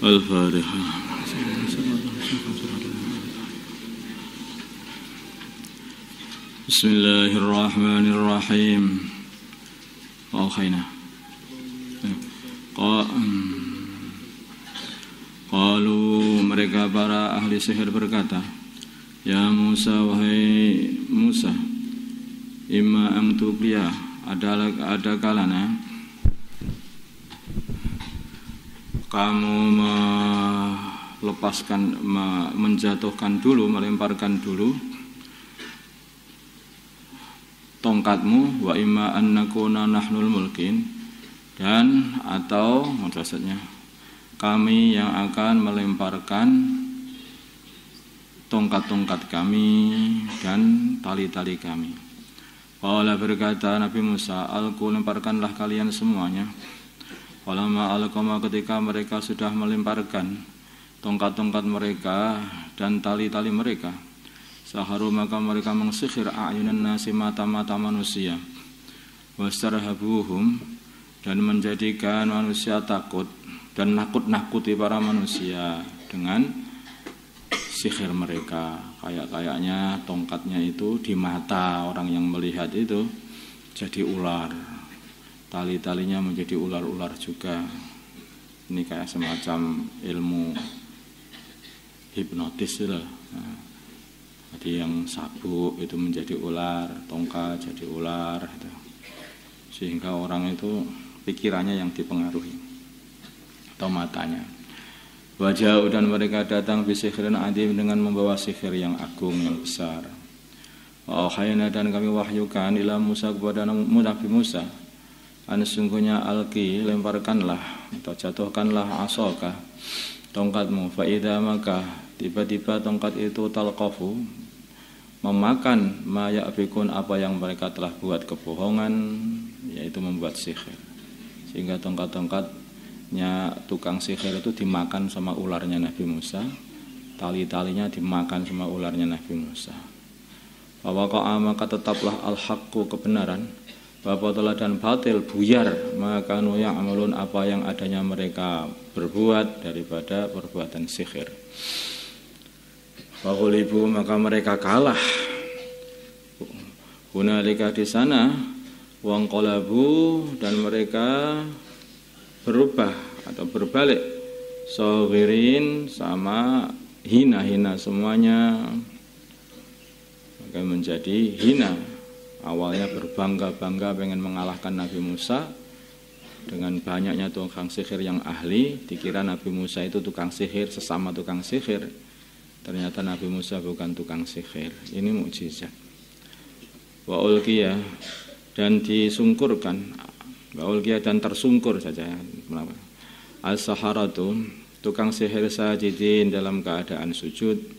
Al-Fatihah. Bismillahirrahmanirrahim. Qalu, mereka para ahli sihir berkata, Ya Musa, wahai Musa, imma ang tuqliya, ada kalana kamu melepaskan, menjatuhkan dulu, melemparkan dulu tongkatmu, wa imma an nakuna nahnul mulkin, dan atau maksudnya kami yang akan melemparkan tongkat-tongkat kami dan tali-tali kami. Qala, berkata Nabi Musa, alqu, lemparkanlah kalian semuanya. Falamma alqama, ketika mereka sudah melemparkan tongkat-tongkat mereka dan tali-tali mereka, saharu, maka mereka mengsihir a'yunan nasi, mata-mata manusia, wastarhabuhum, dan menjadikan manusia takut dan nakut-nakuti para manusia dengan sihir mereka. Kayaknya tongkatnya itu di mata orang yang melihat itu jadi ular, tali-talinya menjadi ular-ular juga. Ini kayak semacam ilmu hipnotis lah. Jadi yang sabuk itu menjadi ular, tongkat jadi ular, gitu. Sehingga orang itu pikirannya yang dipengaruhi atau matanya. Wajah, dan mereka datang bisihrin adim, dengan membawa sihir yang agung, yang besar. Wahayna, dan kami wahyukan ila Musa, kepada Nabi Musa, sungguhnya alki, lemparkanlah atau jatuhkanlah asoka, tongkatmu, faida, maka tiba-tiba tongkat itu talqafu, memakan ma ya'fikun, apa yang mereka telah buat kebohongan, yaitu membuat sihir. Sehingga tongkat-tongkatnya tukang sihir itu dimakan sama ularnya Nabi Musa, tali-talinya dimakan sama ularnya Nabi Musa. Waqa'a, maka tetaplah al-haqqu, kebenaran, Bapatola, dan batil, buyar, maka nuya amalun, apa yang adanya mereka berbuat daripada perbuatan sihir. Waqulibu, maka mereka kalah. Hunalika, di sana, wangqalabu, dan mereka berubah atau berbalik, saghirin, sama hina-hina semuanya, maka menjadi hina. Awalnya berbangga-bangga pengen mengalahkan Nabi Musa dengan banyaknya tukang sihir yang ahli, dikira Nabi Musa itu tukang sihir, sesama tukang sihir. Ternyata Nabi Musa bukan tukang sihir. Ini mukjizat. Wa ulqiya, dan disungkurkan, wa ulqiya, dan tersungkur saja. As-saharatu, tukang sihir sajidin, dalam keadaan sujud.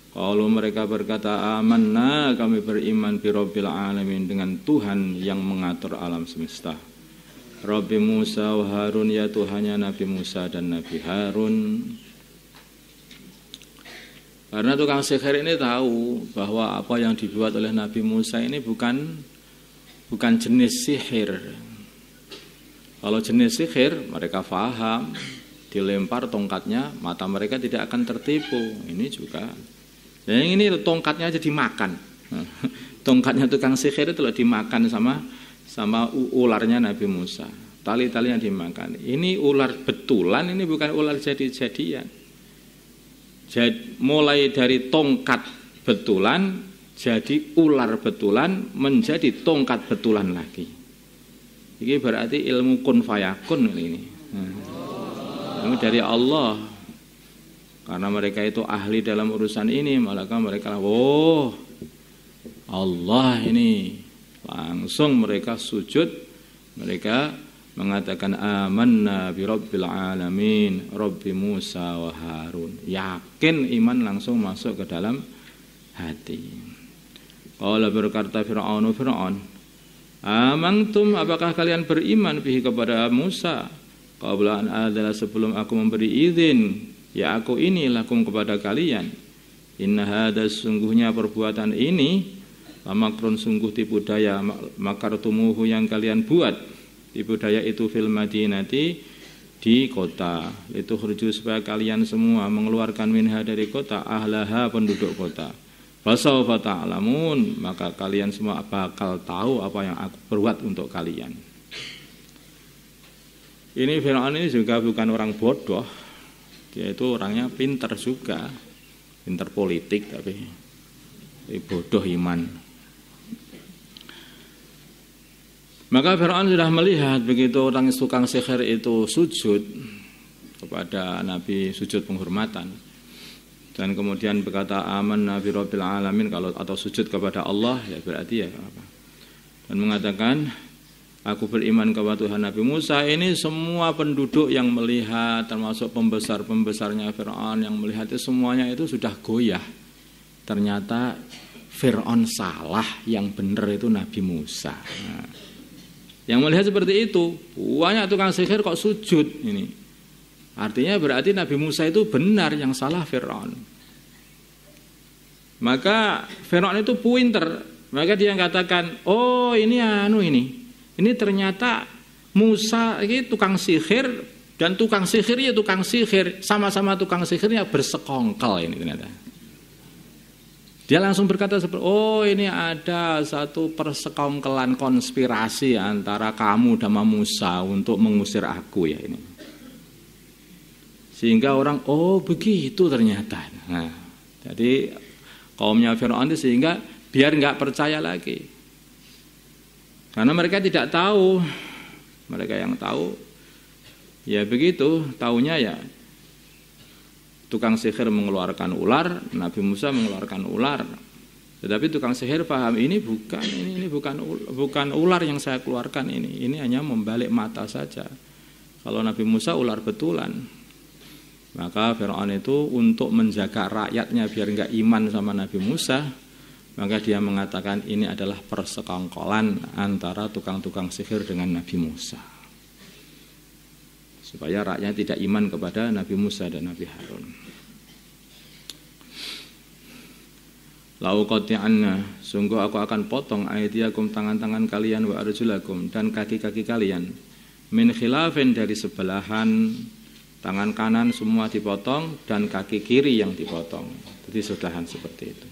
Kalau mereka berkata, amanna, kami beriman bi rabbil alamin, dengan Tuhan yang mengatur alam semesta. Rabbi Musa wa Harun, ya Tuhannya Nabi Musa dan Nabi Harun. Karena tukang sihir ini tahu bahwa apa yang dibuat oleh Nabi Musa ini bukan jenis sihir. Kalau jenis sihir mereka faham, dilempar tongkatnya, mata mereka tidak akan tertipu. Ini juga. Yang ini tongkatnya aja dimakan. Tongkatnya tukang sihir itu dimakan sama ularnya Nabi Musa. Tali-talinya dimakan. Ini ular betulan, ini bukan ular jadi-jadian. Mulai dari tongkat betulan jadi ular betulan, menjadi tongkat betulan lagi. Ini berarti ilmu kun fayakun ini. Ini dari Allah. Karena mereka itu ahli dalam urusan ini, maka mereka, oh Allah ini, langsung mereka sujud, mereka mengatakan amanna bi rabbil alamin, Rabbi Musa wa Harun. Yakin, iman langsung masuk ke dalam hati. Qala, berkata Fir'aun, amantum, apakah kalian beriman bihi, kepada Musa, qabla an adzala, sebelum aku memberi izin, ya aku ini lakum, kepada kalian. Inna hadza, sungguhnya perbuatan ini, lamakrun, sungguh tipu daya, makartumuhu, yang kalian buat, tipu daya itu fil madinati, di kota. Itu khruju supaya kalian semua mengeluarkan minha dari kota, ahlaha penduduk kota. Fasawfa ta'lamun, maka kalian semua bakal tahu apa yang aku perbuat untuk kalian. Ini Fir'aun ini juga bukan orang bodoh. Dia itu orangnya pintar juga. Pintar politik tapi bodoh iman. Maka Fir'aun sudah melihat begitu orang tukang sihir itu sujud kepada Nabi, sujud penghormatan. Dan kemudian berkata amanna bi rabbil alamin, kalau atau sujud kepada Allah ya berarti ya apa. Dan mengatakan aku beriman kepada Tuhan Nabi Musa. Ini semua penduduk yang melihat, termasuk pembesar-pembesarnya Fir'aun yang melihat itu semuanya itu sudah goyah. Ternyata Fir'aun salah, yang benar itu Nabi Musa. Nah, yang melihat seperti itu, banyak tukang sihir kok sujud ini. Artinya berarti Nabi Musa itu benar, yang salah Fir'aun. Maka Fir'aun itu pinter. Maka dia katakan, oh ini ini ternyata Musa ini tukang sihir, dan tukang sihir ya tukang sihir, sama-sama tukang sihirnya bersekongkol ini ternyata. Dia langsung berkata seperti, oh ini ada satu persekongkelan konspirasi antara kamu dan Musa untuk mengusir aku ya ini. Sehingga orang, oh begitu ternyata. Nah, jadi kaumnya Fir'aun itu sehingga biar nggak percaya lagi. Karena mereka tidak tahu. Mereka yang tahu, ya begitu, taunya ya tukang sihir mengeluarkan ular, Nabi Musa mengeluarkan ular. Tetapi tukang sihir paham ini bukan ular yang saya keluarkan ini hanya membalik mata saja. Kalau Nabi Musa ular betulan. Maka Fir'aun itu untuk menjaga rakyatnya biar enggak iman sama Nabi Musa, maka dia mengatakan ini adalah persekongkolan antara tukang-tukang sihir dengan Nabi Musa. Supaya rakyatnya tidak iman kepada Nabi Musa dan Nabi Harun. Lau qati'anna, sungguh aku akan potong aydiyakum, tangan-tangan kalian, wa arjulakum, dan kaki-kaki kalian, min khilafin, dari sebelahan. Tangan kanan semua dipotong dan kaki kiri yang dipotong. Jadi sebelahan seperti itu.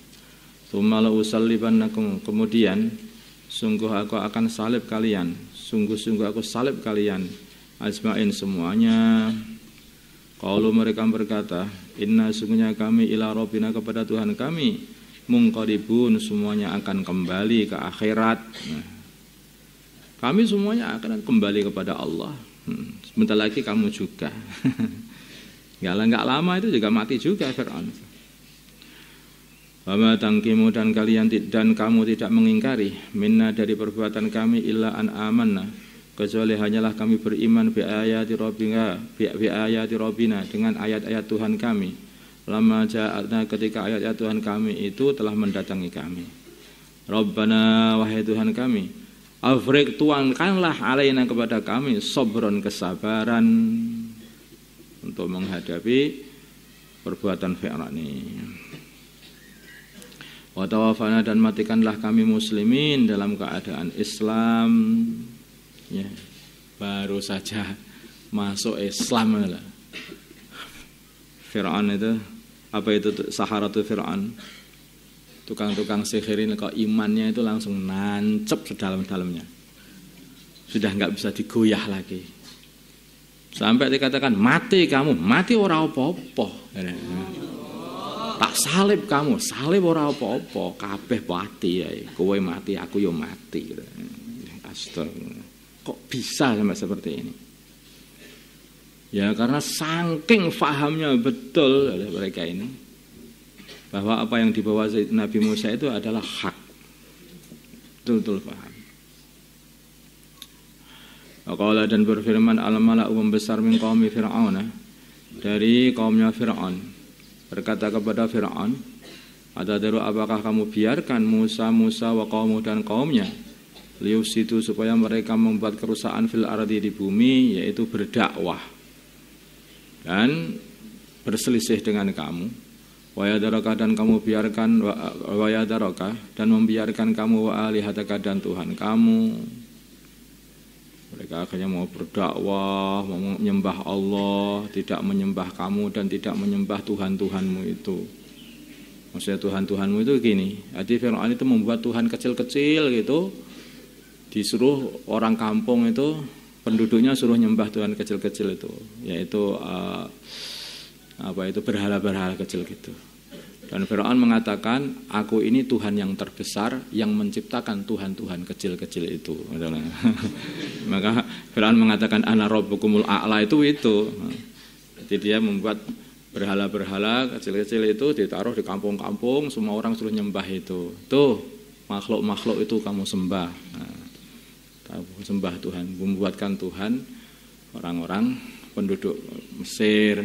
Tsumma usallibannakum, kemudian sungguh aku akan salib kalian. Sungguh-sungguh aku salib kalian. Ajmain semuanya. Qalu, mereka berkata, inna sungguhnya kami ila rabbina, kepada Tuhan kami, munqalibun, semuanya akan kembali ke akhirat. Nah, kami semuanya akan kembali kepada Allah. Sebentar lagi kamu juga. Enggak lama itu juga mati juga Fir'aun. Wama tangkimu, dan kamu tidak mengingkari, minna, dari perbuatan kami, illa an amanna, kecuali hanyalah kami beriman bi ayati rabbina, dengan ayat-ayat Tuhan kami. Lama ja'atna, ketika ayat-ayat Tuhan kami itu telah mendatangi kami. Rabbana, wahai Tuhan kami, Afrik, tuangkanlah alaina, kepada kami, sobron, kesabaran untuk menghadapi perbuatan Fir'aun ini. Wa tawafana, dan matikanlah kami muslimin dalam keadaan Islam. Ya, baru saja masuk Islam lah. Fir'aun itu apa itu Saharatu Fir'aun? Tukang-tukang sihir ini kok imannya itu langsung nancep sedalam-dalamnya. Sudah enggak bisa digoyah lagi. Sampai dikatakan, mati kamu, mati ora apa-apa. Tak salib kamu, salib ora apa-apa, kabeh mati ya. Kowe mati, aku yo mati. Astaga. Kok bisa sampai seperti ini? Ya karena saking fahamnya betul oleh mereka ini, bahwa apa yang dibawa Nabi Musa itu adalah hak. Betul-betul paham. Waqala, dan berfirman al-mala'u, membesar min qaumi Fir'aun, dari kaumnya Fir'aun, berkata kepada Fir'aun, atadaru, apakah kamu biarkan Musa wa qaumu, dan kaumnya, liyufsidu, supaya mereka membuat kerusakan fil ardi, di bumi, yaitu berdakwah dan berselisih dengan kamu. Wayadaraka, dan kamu biarkan, wayadaraka, dan membiarkan kamu, wa alihataka, dan Tuhan kamu. Mereka akhirnya mau berdakwah, mau menyembah Allah, tidak menyembah kamu dan tidak menyembah Tuhan-Tuhanmu itu. Maksudnya Tuhan-Tuhanmu itu gini. Jadi Fir'aun itu membuat Tuhan kecil-kecil gitu. Disuruh orang kampung itu, penduduknya suruh nyembah Tuhan kecil-kecil itu, yaitu berhala-berhala kecil gitu. Dan Fir'aun mengatakan, aku ini Tuhan yang terbesar yang menciptakan Tuhan-Tuhan kecil-kecil itu. Maka Fir'aun mengatakan ana rabbukumul a'la itu. Jadi dia membuat berhala-berhala kecil-kecil itu ditaruh di kampung-kampung, semua orang suruh nyembah itu. Tuh, makhluk-makhluk itu kamu sembah. Sembah Tuhan, membuatkan Tuhan orang-orang penduduk Mesir.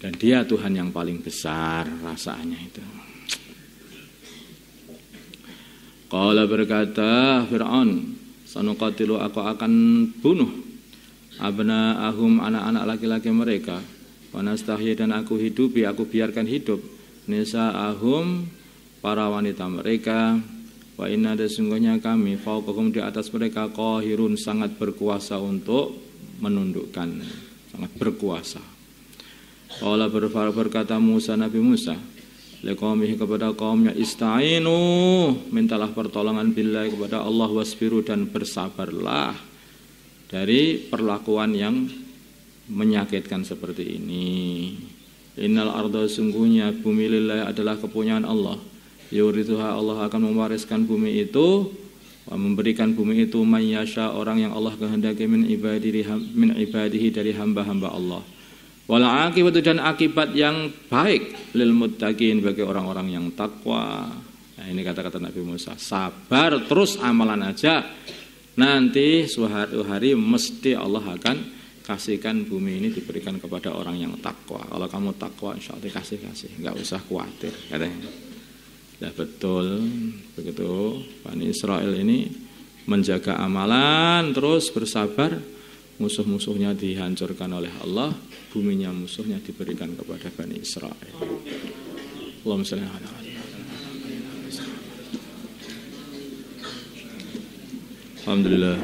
Dan dia Tuhan yang paling besar rasanya itu. Qala berkata Fir'aun, sanuqatilu aku akan bunuh abna'ahum anak-anak laki-laki mereka. Wa nastahyi dan aku hidupi, aku biarkan hidup nisa'ahum para wanita mereka. Wa inna sesungguhnya kami fauqahum di atas mereka qahirun sangat berkuasa untuk menundukkan, sangat berkuasa. Qala berkata Musa, Nabi Musa, liqaumihi kepada kaumnya, ista'inu, mintalah pertolongan billahi kepada Allah, wasbiru dan bersabarlah dari perlakuan yang menyakitkan seperti ini. Innal arda sungguhnya bumi lillahi adalah kepunyaan Allah. Yurithuha Allah akan mewariskan bumi itu, memberikan bumi itu man yasha orang yang Allah kehendaki min ibadihi dari hamba-hamba Allah. Wal akibatu dan akibat yang baik lil muttaqin bagi orang-orang yang takwa. Nah, ini kata-kata Nabi Musa, sabar terus amalan aja. Nanti suatu hari mesti Allah akan kasihkan bumi ini diberikan kepada orang yang takwa. Kalau kamu takwa insya Allah dikasih, enggak usah khawatir katanya. Ya betul, begitu Bani Israel ini menjaga amalan terus bersabar, musuh-musuhnya dihancurkan oleh Allah, buminya musuhnya diberikan kepada Bani Israel. Allahumma shalli ala Alhamdulillah.